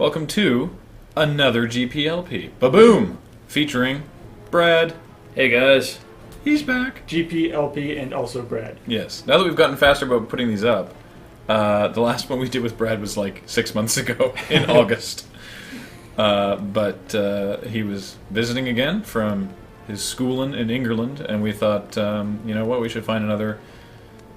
Welcome to another GPLP. Ba-boom! Featuring Brad. Hey guys. He's back. GPLP and also Brad. Yes. Now that we've gotten faster about putting these up, the last one we did with Brad was like 6 months ago in August. But he was visiting again from his schooling in England, and we thought, you know what, we should find another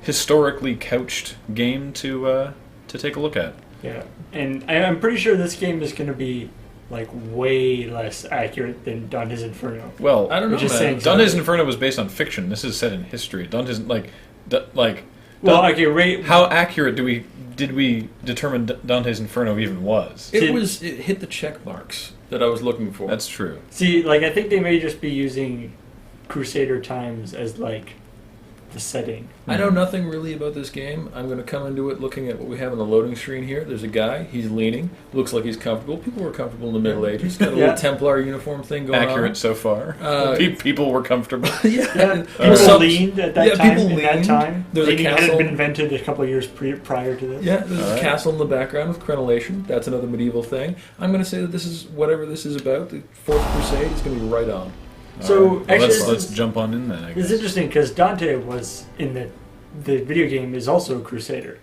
historically couched game to take a look at. Yeah, and I'm pretty sure this game is going to be like way less accurate than Dante's Inferno. Well, I don't know, man. Dante's Inferno was based on fiction. This is set in history. Dante's how accurate did we determine Dante's Inferno even was? It hit the check marks that I was looking for. That's true. See, like I think they may just be using Crusader times as like the setting. I know nothing really about this game. I'm going to come into it looking at what we have on the loading screen here. There's a guy. He's leaning. Looks like he's comfortable. People were comfortable in the Middle Ages. Got a little Templar uniform thing going on. Accurate so far. People were comfortable. People leaned at that time. People leaned. There's leaning a castle. had been invented a couple of years prior to this. Yeah, there's a castle in the background with crenellation. That's another medieval thing. I'm going to say that this is whatever this is about. The Fourth Crusade is going to be right on. So right. Well, let's jump on in then. I guess. It's interesting because Dante was in the video game is also a Crusader.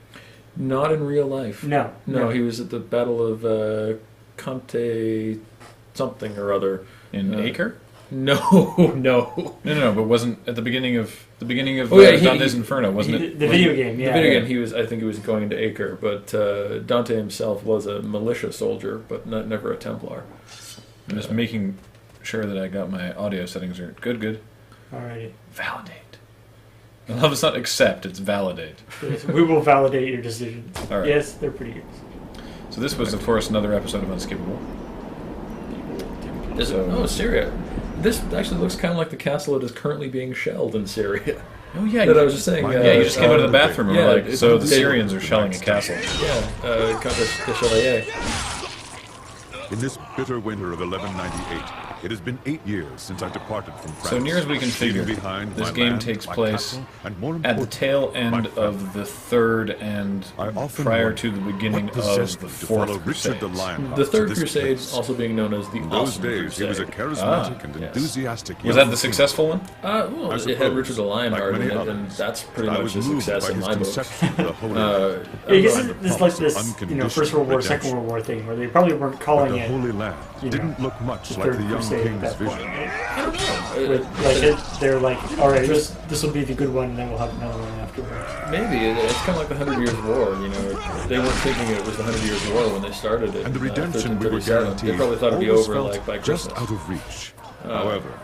Not in real life. No, he was at the Battle of Conte something or other in Acre. No. But wasn't at the beginning of Dante's Inferno, wasn't it? The video game, yeah. The video game. I think he was going into Acre, but Dante himself was a militia soldier, but never a Templar. I'm just making sure that I got my audio settings are good. Alrighty. Validate. I love it's not accept, it's validate. Yes, we will validate your decisions. All right. Yes, they're pretty good. So this was, of course, another episode of Unskippable. Syria. This actually looks kind of like the castle that is currently being shelled in Syria. Oh yeah, I was just saying. You just came out of the bathroom. And so the Syrians are shelling a castle. Yeah, Countess de Chevalier. In this bitter winter of 1198, it has been 8 years since I departed from France. So near as we can figure, this game takes place at the tail end of the Third and prior to the beginning of the Fourth Crusade. The Third Crusade, also being known as the Awesome Crusade. In those days, he was a charismatic and enthusiastic. Was that the successful one? Well, it had Richard the Lionheart in it, and that's pretty much a success in my book. I guess it's like this, First World War, Second World War thing, where they probably weren't calling it. The Holy Land didn't look much like the young king's vision. I don't know. They're like, all right, this will be the good one, and then we'll have another one afterwards. Maybe it's kind of like the 100 Years' War. They weren't thinking it was the 100 Years' War when they started it. And the redemption we were guaranteed. They probably thought it'd be over like by just Christmas. out of reach. However,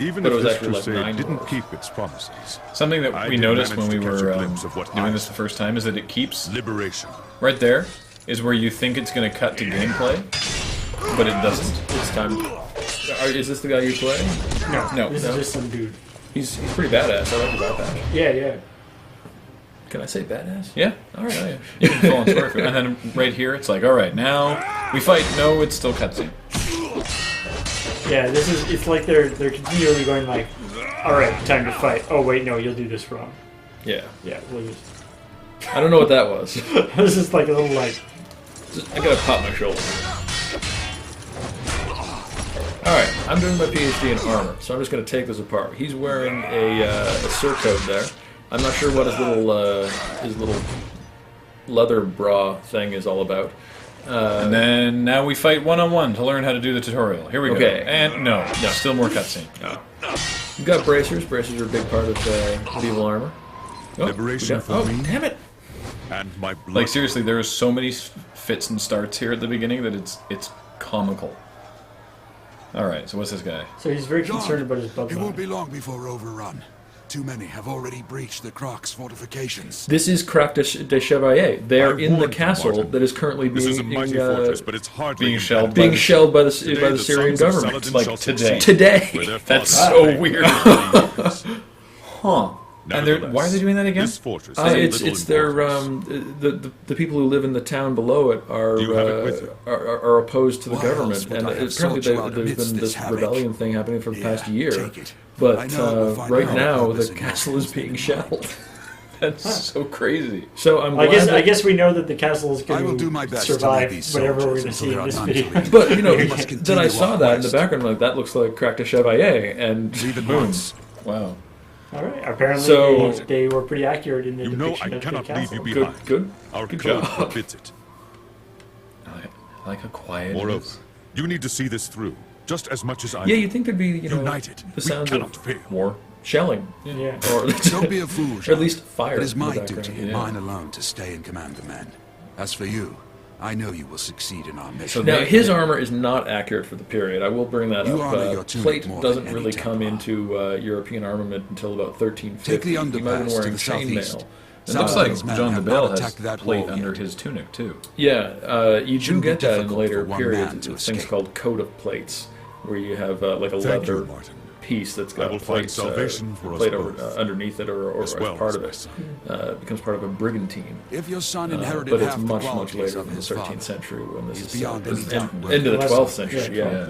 even if this crusade didn't keep its promises, something that we noticed when we were doing this the first time is that it keeps liberation. Right there is where you think it's going to cut to gameplay, but it doesn't. It's time. Is this the guy you play? No. This is just some dude. He's pretty badass. I like the badass. Yeah. Can I say badass? Yeah. All right. Yeah. You can call on story. And then right here, it's like, all right, now we fight. No, it's still cutscene. Yeah, it's like they're continually going like, all right, time to fight. Oh wait, no, you'll do this wrong. Yeah. We'll just... I don't know what that was. This is like a little like. I gotta pop my shoulder. Alright, I'm doing my PhD in armor, so I'm just going to take this apart. He's wearing a surcoat there. I'm not sure what his little leather bra thing is all about. And then now we fight one-on-one to learn how to do the tutorial. Here we go. Okay. And no, still more cutscene. You've got bracers. Bracers are a big part of medieval armor. Liberation for me. Damn it! And my blood. Like seriously, there are so many fits and starts here at the beginning that it's comical. Alright, so what's this guy? So he's very concerned about his bloodline. It won't be long before overrun. Too many have already breached the Croc's fortifications. This is Crac de Chevalier. They are in the castle that is fortress, but it's being shelled by the Syrian government. Like today. That's so weird. Huh. And why are they doing that again? It's their the people who live in the town below it are opposed to the government, and apparently there's been this rebellion thing happening for the past year. But right now the castle is being shelled. That's so crazy. So I'm I glad I guess we know that the castle is I will going do my to best to lead survive these whatever we're soldiers going to see until in this they are video. none too But, you know, We must then I continue saw our that in the quest. background, like, that looks like Crack de Chevalier, and Leave at boom. once. Wow. All right. Apparently, So- they were pretty accurate in the You know depiction I of the cannot leave castle. you Good, behind. good. Our Good code job. forbids it. I like how quiet it Moreover, is. you need to see this through, just as much as I Yeah, do. you'd think there'd be, you know, United, the we sounds cannot of fail. War. shelling, Yeah. or Don't be a fool, or at Jean. least fire. It is in the my background. duty, yeah. and mine alone, to stay and command the men. As for you, I know you will succeed in our mission. So Now, They- his they- armor is not accurate for the period. I will bring that You up. honor your tunic Plate more doesn't than really any come Templar. into European armament until about 1350. Take the He might have been underpass to wearing the southeast. chainmail. It looks like Saladin's men John de have Bale not has attacked that plate wall under yet. his tunic too. Yeah, you do Shouldn't be get that in difficult later for one man periods. to Things escape. called coat of plates, where you have like a Thank leather you, Martin. piece that's I got will find plates, salvation for us plate both, underneath it or as as well part as of my it. son. It becomes part of a brigantine. If your son inherited But it's half the much qualities later of than the his 13th father, century when this he's is beyond any doubt worthy into the of 12th us. century. Yeah.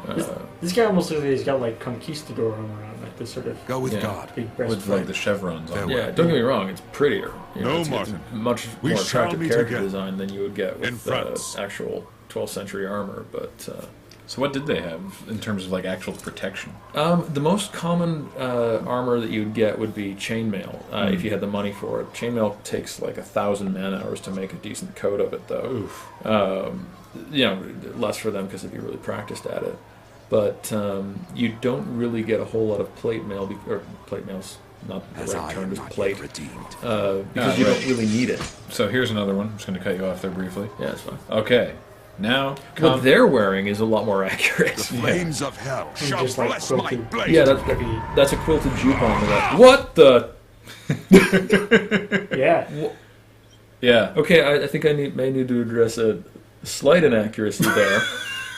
Yeah. This guy almost looks like he's got like conquistador armor on, like this sort of Go with Yeah. God. big With breastplate. like the chevrons on. Farewell. it. Yeah, don't get me wrong, it's prettier. You know, No, it's Martin. much We more shall attractive meet character again. design than you would get In with France. actual 12th century armor. But So what did they have in terms of like actual protection? the most common armor that you'd get would be chainmail, if you had the money for it. Chainmail takes like 1,000 man-hours to make a decent coat of it, though. You know, less for them because they'd be really practiced at it. But you don't really get a whole lot of plate mail, or plate mail's not the As right I term, am is not plate, yet redeemed. because you right. don't really need it. So here's another one. I'm just going to cut you off there briefly. Yeah, it's fine. Okay. Now, What they're wearing is a lot more accurate. The flames of hell And shall just, like, bless my quilted- blade. Yeah, that's a quilted jupon to that. What the? Yeah. yeah. Okay, I think I may need to address a slight inaccuracy there.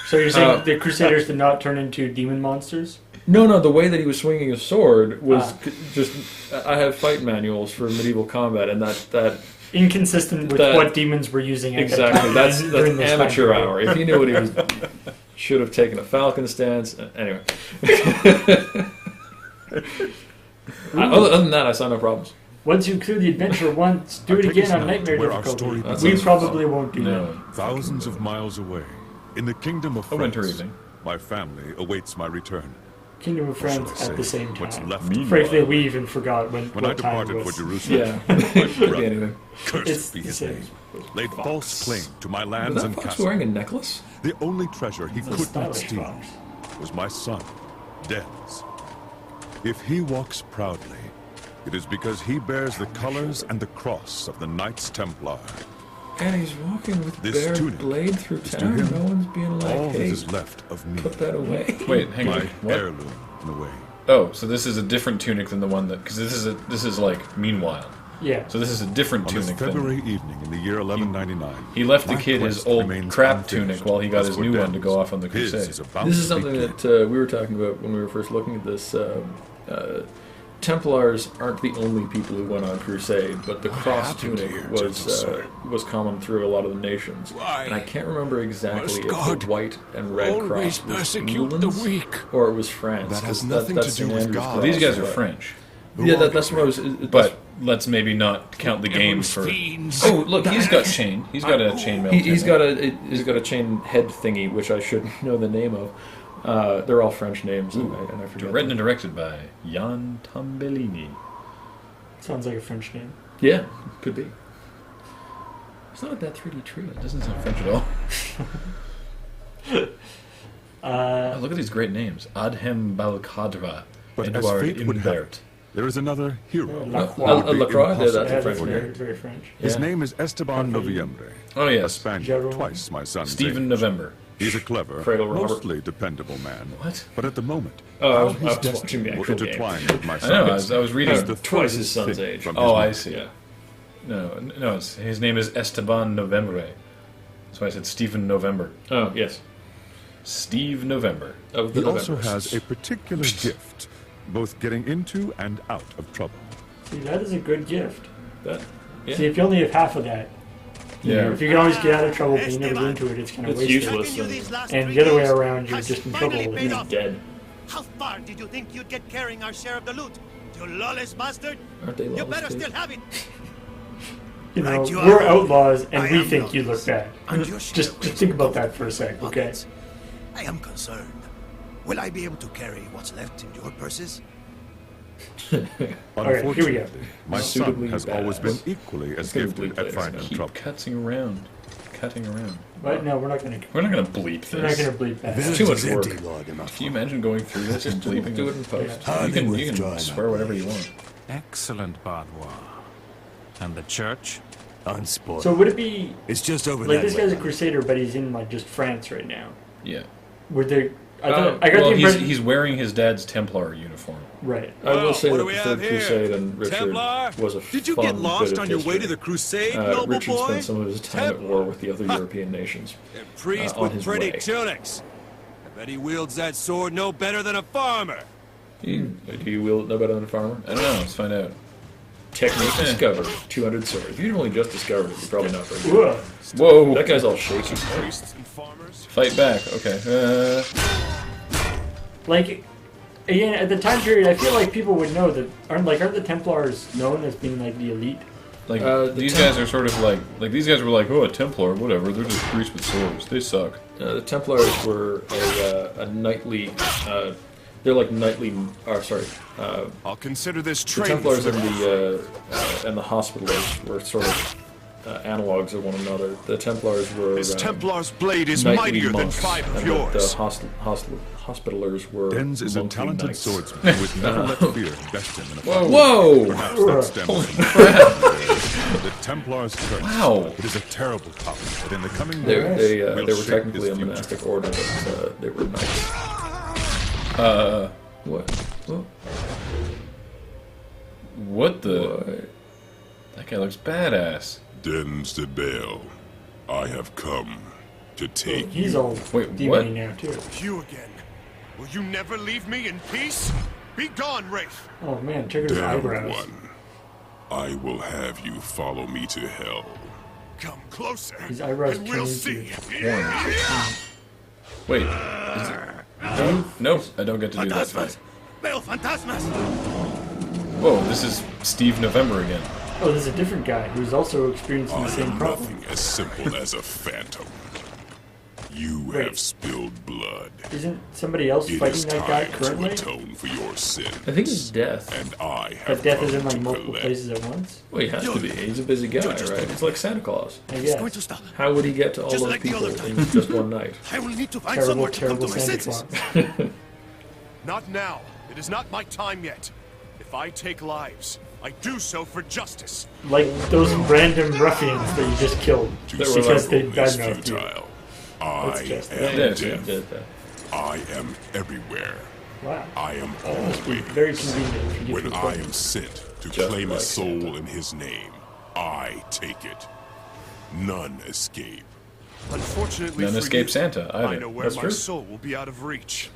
So you're saying the Crusaders did not turn into demon monsters? No, the way that he was swinging his sword was Ah. just. I have fight manuals for medieval combat, and that Inconsistent with That- what demons were using at that exactly time that's during this time amateur period. hour. If he knew what he was, should have taken a falcon stance. Anyway, other than that, I saw no problems. Once you clear the adventure once, do I it take again us on now nightmare to where our story difficulty. begins. We probably won't do No. that. Thousands of miles away, in the kingdom of A winter France, evening. my family awaits my return. Kingdom of Or shall France I at the say, same what's time. left of Frankly, mine. we even forgot when When I what time it departed for was. Jerusalem, Yeah, my could be brother, anything. cursed It's be the his same. name, laid false claim to my Was lands that and fox castles. wearing a necklace? The only treasure he It's a could not stylish steal fox. was my son, Denz. If he walks proudly, it is because he bears the colors and the cross of the Knights Templar. And he's walking with This bare tunic blade through is to town. him No one's being All like, that hey, is left of me, put that away. Wait, hang my on. What? heirloom in a way. Oh, so this is a different tunic than the one that because this is like meanwhile. Yeah. So this is a different On this tunic. Than, February evening in the year 1199, he left the my kid his quest old remains crap unfinished tunic while he got as his for new one to Denz. go off on the His crusade. is about This is to something begin. that we were talking about when we were first looking at this. Templars aren't the only people who went on crusade, but the cross happened tunic here, gentle sir? was common through a lot of the nations. Why And I can't remember exactly must if God the white and red always cross was persecute the England's weak? or it was France. That has 'cause nothing that's to do St. with Andrew's God. cross, These guys are but- French, Yeah, that's what I was. but let's maybe not count the game Everyone's for. fiends. Oh, look, he's got chain. He's got a chainmail. he's tunic. got a chain head thingy, which I should know the name of. They're all French names, and I forget. Written and them. directed by Jan Tambellini. Sounds like a French name. Yeah, could be. It's not that 3D tree. It doesn't sound French at all. Oh, look at these great names: Adhem Balkadra, But as Edouard fate would have Imbert. it, there is another hero. Lacroix. It would be Lacroix, impossible that's a Yeah, French that's name. very, very French. His Yeah. name is Esteban Noviembre, Oh a yes, Spaniard, Jerome. twice my son's Stephen age. November. He's a clever, Cradle Robert. mostly dependable man. What? But at the moment, Oh, I how was his watching destiny the will actual game. intertwine with my I son. know. I was reading. is the Twice his furthest son's thing age. from Oh, his I mind. see. Yeah. No. His name is Esteban Novembre. That's why I said Stephen November. Oh, yes. Steve November. Of the He also Novembers. has a particular gift, both getting into and out of trouble. See, that is a good gift. That, yeah. See, if you only have half of that, you know, Yeah. if you can always get out of trouble but you never go into it, it's kind of It's wasted. useless. And the other way around, you're just in trouble. He's dead. How far did you think you'd get carrying our share of the loot? You lawless bastard! Aren't they You lawless better too? still have it! You know, Right, you we're are. outlaws, and I we am think you look lawless. bad. And your Just share think about that for a sec, okay? pockets. I am concerned. Will I be able to carry what's left in your purses? Alright, here we go. Unfortunately, my son Suitably has always been badass. equally as gonna gifted bleep at later, finding so Keep trouble. cutting around. But no, we're not gonna. We're not gonna bleep We're not this. gonna bleep that. It's too much Is empty, work. Lord, in my Can you imagine going through this and bleeping Do it in it? post. Hardly You worth can drawing swear up. whatever you want. Excellent, Bardois. And the church? Unspoiled. So would it be It's just over like that this guy's a way. crusader, but he's in like just France right now? Yeah. Were there? I got the Well, impression. he's wearing his dad's Templar uniform. Right. I will say what that do we the have Third here? Crusade and Richard Templar? was a Did you fun get lost bit of on your way to history. the Crusade, noble Richard boy? spent some of his time at war with the other European nations. A priest on with his pretty way. tunics. I bet he wields that sword no better than a farmer. Do you wield it no better than a farmer? I don't know. Let's find out. Technique discovered. 200 swords. If you've only just discovered it, you're probably not very good. Whoa. Whoa! That guy's all shaky. Priests and farmers. Fight back. Okay. Like, again, at the time period, I feel like people would know that aren't the Templars known as being like the elite? Like The these guys are sort of like these guys were like, oh, a Templar, whatever. They're just priests with swords. They suck. The Templars were a knightly. They're like knightly. I'll consider this The training. Templars and the Hospitallers were sort of analogs of one another. The Templars were This Templar's blade is knightly mightier than monks, 5 of and yours. the Hospitallers were Denz is a monkly talented knights. swordsman who has never let fear best him in a fight. Whoa! Perhaps that stems from the Templars' curse. Wow. It is a terrible topic, but in the coming They years, were will shape technically a his future. monastic order, but they were knights. What? What the? What? That guy looks badass. Denz de Bale, I have come to take He's all Wait, demony what? now too. You again. Will you never leave me in peace? Be gone, Wraith. Oh man, check out his Damned eyebrows. one. I will have you follow me to hell. Come closer. His eyebrows and turn we'll into see. Wait. Is it... Nope. I don't get to do that Fantasmas. fight. Bale Fantasmas. Whoa. This is Steve November again. Oh, there's a different guy who's also experiencing I the same am problem. nothing as simple as a phantom. You Wait. have spilled blood. Isn't somebody else It fighting is that guy time to currently? atone for your sin. I think it's death. And I But have death come is in like to multiple collect. places at once. Well, he has to be. He's a busy guy, right? It's like Santa Claus. I He's going guess. to stop. How would he get to all Just those like the people other in time. just one night? I will need to find Terrible, somewhere to come terrible to my Santa senses. Claus. Not now. It is not my time yet. If I take lives, I do so for justice. Like those random ruffians that you just killed To That were because they circle is badmouthed you. futile. I That's just- am Yeah, death. I am everywhere. Wow. I am Must be always. very convenient if you get When to a I point. am sent to Just claim a like soul Santa. in his name, I take it. None escape. Unfortunately None for escape you, Santa I either. know where That's my true. soul will be out of reach.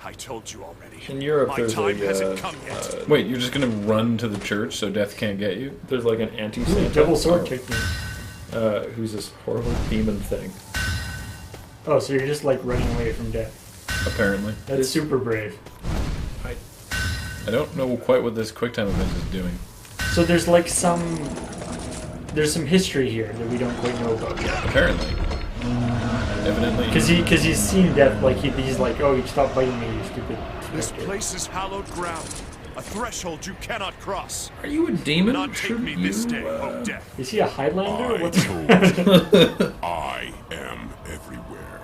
I told you already. In Europe, my there's time a hasn't come yet. Wait, you're just gonna run to the church so death can't get you? there's like an Ooh, anti-Santa double sword technique. who's this horrible demon thing. Oh, so you're just like running away from death. Apparently. That's super brave. I don't know quite what this QuickTime event is doing. So there's like there's some history here that we don't quite know about yet. Apparently. Evidently. Because he's seen death, like he's like, oh, you stop biting me, you stupid. This specter." place is hallowed ground. A threshold you cannot cross. Are you a demon? Not take Shouldn't me this you, day, oh death. Is he a Highlander? I What's told you. I am everywhere.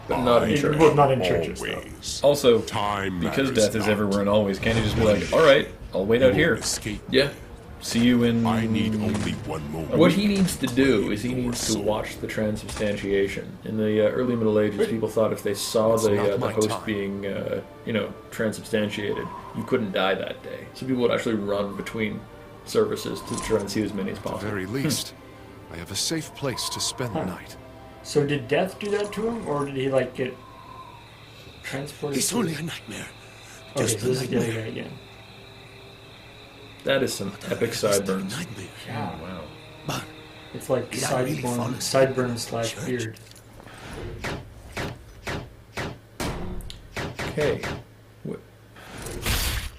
But not in I church. Well, not in churches, though. always. Also, Time because matters death is not. everywhere and always, can't you just be like, alright, I'll wait out You here. won't escape. Yeah. See you in... I need only one moment. What he needs to do is he needs to watch the transubstantiation. In the early Middle Ages, people thought if they saw It's the not my host time. being, transubstantiated, you couldn't die that day. So people would actually run between services to try and see as many as At the possible. very least, I have a safe place to spend the night. So did death do that to him, or did he like get transported? It's to- only a nightmare. Okay, Just so a this is the other nightmare. guy again. That is some epic Just a sideburns. nightmare. Yeah, Wow. But it's like Did I really fall asleep sideburns in / church? beard. Okay. What?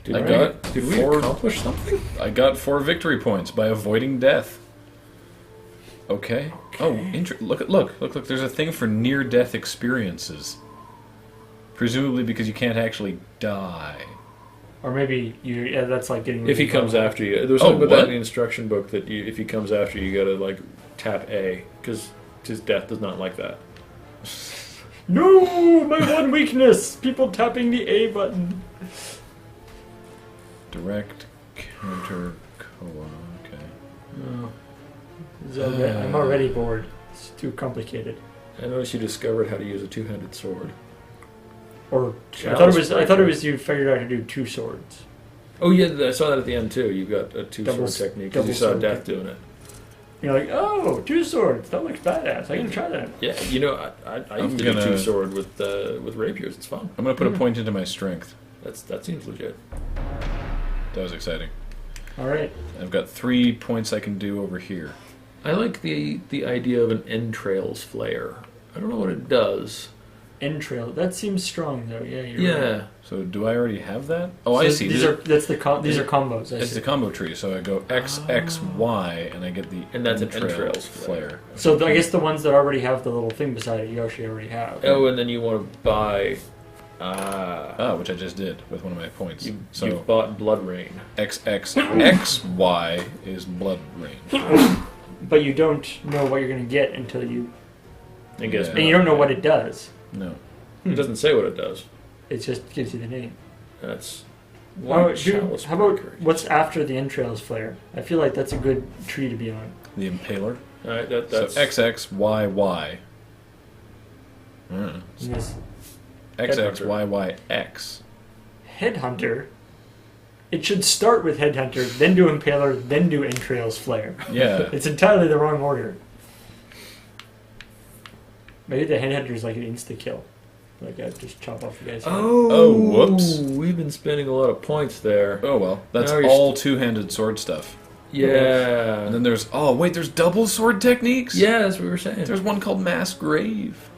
I Alright. got Did we Four- accomplish something? I got 4 victory points by avoiding death. Okay. Oh, look. There's a thing for near-death experiences. Presumably because you can't actually die. Or maybe that's like getting. If he really comes far. after you, there's something about that what? in the instruction book that if he comes after you, you gotta like tap A because his death does not like that. No, my one weakness: people tapping the A button. Direct counter co-op. Okay. No. I'm already bored. It's too complicated. I noticed you discovered how to use a two-handed sword. Or Chalice I thought it breaker. was you figured out how to do 2 swords. Oh yeah, I saw that at the end too. You've got a Double two-sword technique because you double saw sword Death technique. doing it. You're like, oh, 2 swords. That looks badass. I'm gonna try that. Yeah, you know, I I'm used to do gonna- two-sword with rapiers. It's fun. I'm gonna put a point into my strength. That seems legit. That was exciting. All right. I've got 3 points I can do over here. I like the idea of an entrails flare. I don't know what it does. Entrail. That seems strong though. Yeah. You're right. Yeah. So do I already have that? Oh, So I see. These are these are combos. I It's see. the combo tree, so I go X, X, Y, and I get the And that's an entrails entrails flare. So I guess the ones that already have the little thing beside it, you actually already have. Oh, and then you want to buy. Which I just did with one of my points. You've bought Blood Rain. X, X, X, Y is blood rain. But you don't know what you're gonna get until you, I guess. Yeah. and you don't know what it does. No. It doesn't say what it does. It just gives you the name. That's How Chalice about breaker. what's after the entrails flare? I feel like that's a good tree to be on. The impaler. All right, that's So X, X, Y, Y. And this X, X, Headhunter. Y, Y, X. headhunter. It should start with headhunter, then do impaler, then do entrails flare. Yeah. It's entirely the wrong order. Maybe the headhunter is like an insta kill. Like I just chop off the guy's head. Oh, whoops. We've been spending a lot of points there. Oh well, that's Now you're all two-handed sword stuff. Yeah. And then there's there's double sword techniques. Yeah, that's what we were saying. There's one called Mass Grave.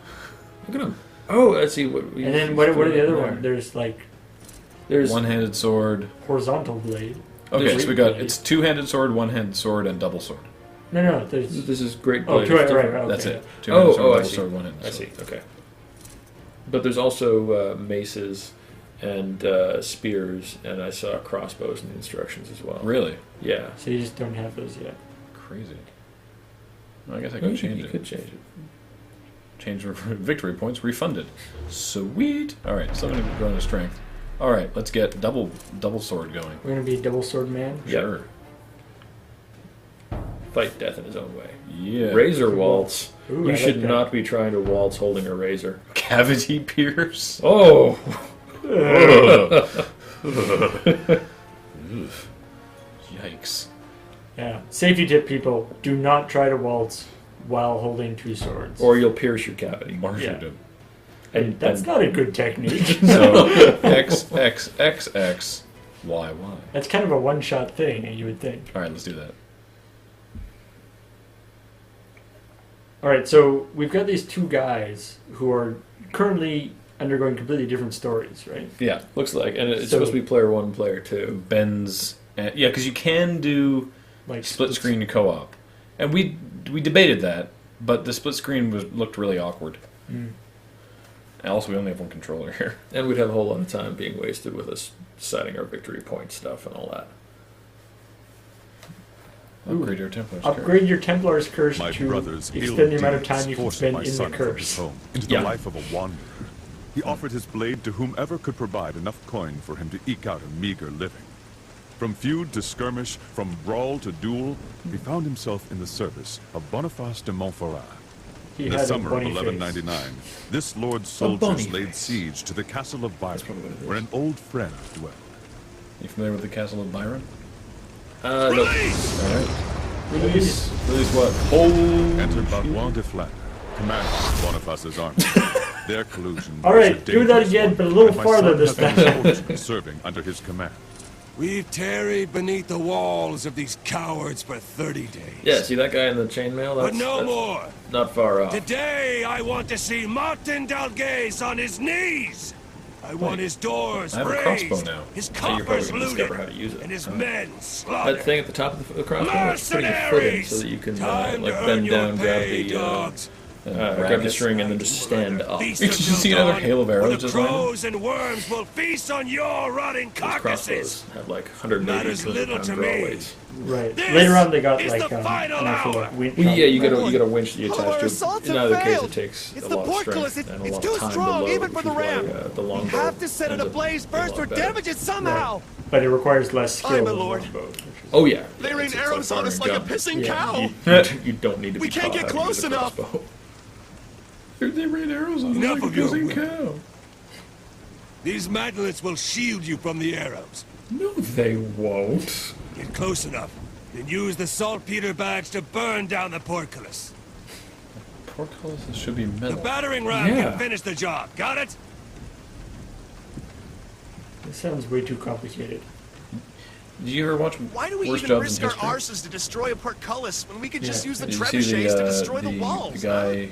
Look at him. Oh, let's see what. And then what are the other ones? There's like There's One-handed sword. horizontal blade. Okay, There's so we got blade. it's two-handed sword, one-handed sword, and double sword. No, there's This is great. oh, Blade. two, It's right, different. okay. That's it. Two-handed Oh, sword, I double see. sword, one-handed I sword. see. Okay. But there's also maces and spears, and I saw crossbows in the instructions as well. Really? Yeah. So you just don't have those yet. Crazy. Well, I guess I could change You it. could change it. Change victory points refunded. Sweet. All right, so I'm gonna go into strength. All right, let's get double sword going. We're gonna be a double sword man. Yep. Sure. Fight death in his own way. Yeah. Razor waltz. Ooh, I You like should that. not be trying to waltz holding a razor. Cavity pierce. Oh! Yikes. Yeah. Safety tip, people: do not try to waltz while holding 2 swords. Or you'll pierce your cavity. Martyrdom. And That's not a good technique. So X X X X Y Y. That's kind of a one-shot thing, you would think. All right, let's do that. All right, so we've got these 2 guys who are currently undergoing completely different stories, right? Yeah. looks like, and it's So- supposed to be player 1, player 2. Ben's. Yeah, because you can do Like split screen co-op, and we debated that, but the split screen looked really awkward. Mm. And also, we only have one controller here. And we'd have a whole lot of time being wasted with us deciding our victory point stuff and all that. Upgrade your Templar's Upgrade your Templar's curse My to brother's ill extend the amount of deeds time you can forced spend my in the son from his curse. home into Yeah. the life of a wanderer. He offered his blade to whomever could provide enough coin for him to eke out a meager living. From feud to skirmish, from brawl to duel, he found himself in the service of Boniface de Montferrat. He In the had a summer of bunny face. 1199, this lord's bunny soldiers laid face. siege to the castle of Byron, probably what it is. where an old friend dwelled. You familiar with the Castle of Byron? No. All right. Release what? Enter Bavois de Flandre, commander of Boniface's army. Their collusion. All was a right, do that dangerous again, one, but a little and my farther son this has time. been fortunate serving under his command. We've tarried beneath the walls of these cowards for 30 days. Yeah, see that guy in the chainmail? But That's, no that's more. not far off. Today, I want to see Martin Dalgaze on his knees. I want his doors I have a razed, crossbow now. his Now you're probably coffers going to looted, discover how to use it. and his men That slaughtered. thing at the top of the crossbow is putting your foot in so that you can Time like to earn bend your down, grab pay, the dogs. grab the string, and then just stand up. Feast Did of you see another dawn, hail of arrows where the just landing? crows and worms will feast on your rotting These carcasses. crossbows have like 180, Matters little 200 to pound draw me. weights. Right. This Later on, they got is like the an final actual hour. like, winch. Well, yeah, you on got a winch that you All of our attach to. assaults In have either case, failed. it takes It's a the lot of portcullis. strength and a It's lot too of time strong, to load, even for which the is why, ram. the We longbow have to set it ends up ablaze being a first lot or better. damage it somehow. But it requires less skill. I'm a than lord. longbow, which is- Oh yeah. They Yeah, rain it's arrows like on us like firing a gun. pissing Yeah. cow. You don't need to be We can't taught get how to close use a enough. crossbow. They rain arrows on Enough like a of your pissing whip. cow. These mantlets will shield you from the arrows. No, they won't. Get close enough, then use the saltpeter bags to burn down the portcullis. Portcullis should be The metal. battering ram Yeah. can finish the job. Got it? This sounds way too complicated. Did you ever watch Why do we Worst even Jobs risk in our History? arses to destroy a portcullis when we could just Yeah. use the Did you see trebuchets to destroy the walls? The guy,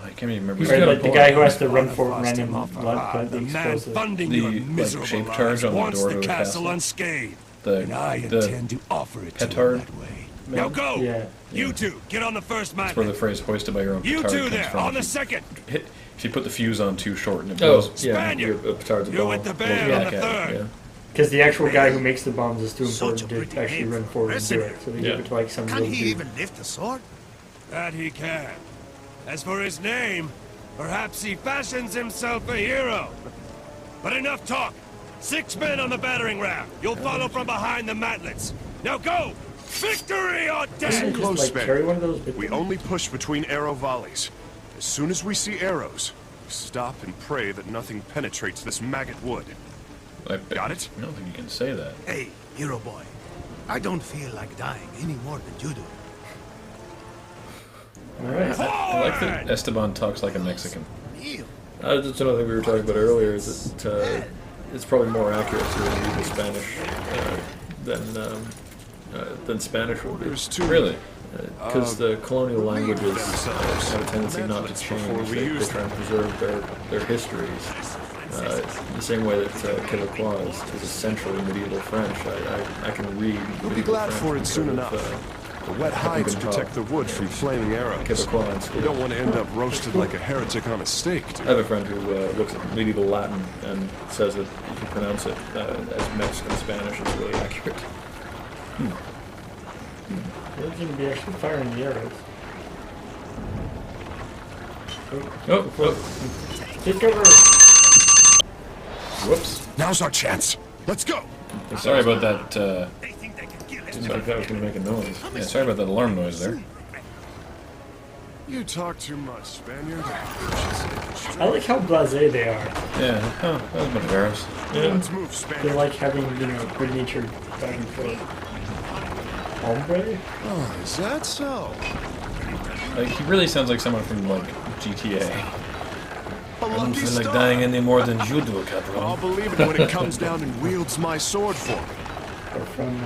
I can't even remember. He's his Right, got a name. like the point. guy who has to run for Frost random him off blood, hard. but The the man explosive. funding The, your like, miserable shape lives charge on the wants door the of the castle castle. unscathed. The- And I the intend to offer it to petard him that way. man? Now go! Yeah. You two, get on the first That's where the mantlet. phrase "hoisted by your own You petard" two comes there, from. on If the you second. if you put the fuse on too short and it Oh, blows. yeah. Spaniard, Your petard's a you're ball. with the Blows band on back the at it, third. yeah. Because the actual guy who makes the bombs is too Such a important pretty to actually name run for forward and do mercenary. it. So they Yeah. give it to like some Can little he dude. even lift a sword? That he can. As for his name, perhaps he fashions himself a hero. But enough talk. 6 men on the battering ram. You'll follow from behind the mantlets. Now go! Victory or Can death! I just Close, like Spaniard. carry one of those? big We things? only push between arrow volleys. As soon as we see arrows, we stop and pray that nothing penetrates this maggot wood. Got it? I don't think you can say that. Hey, hero boy. I don't feel like dying any more than you do. All right. I like that Esteban talks like a Mexican. Kneel. That's another thing we were talking about earlier. Is that it's probably more accurate to read the Spanish than Spanish would be. There's two. Really? Because the colonial languages themselves. have a tendency not to change. They try and preserve their histories. The same way that Québécois is essentially medieval French. I can read. You'll be medieval glad French for it soon because enough. The wet hides been taught, protect the wood from flaming arrows. Québécois in school. You don't want to end up roasted like a heretic on a stake, do I you? have a friend who looks at medieval Latin and says that you can pronounce it as Mexican Spanish. It's really accurate. They're going to be actually firing the arrows. Take cover! Whoops. Now's our chance. Let's go. Sorry about that. They think they can kill us. Seems like that was going to make a noise. Yeah, sorry about that alarm noise there. You talk too much, Spaniard. I like how blasé they are. Yeah. Oh, that was a bunch of arrows. Let's move, They're Spaniard. like having, good natured back and forth. Hombre? Oh, is that so? Like he really sounds like someone from like GTA. A I don't lucky feel like star. dying any more than you do, I'll Capron. believe it when it comes down and wields my sword for me. Or from,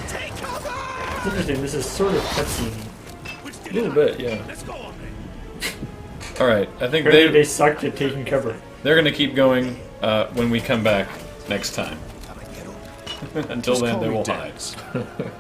Take cover! It's interesting, this is sort of cutscene. A little bit, yeah. Let's go on then. All right, I think Apparently they they sucked at taking cover. they're gonna keep going when we come back next time. Until Just then, call they me will hide. Denz.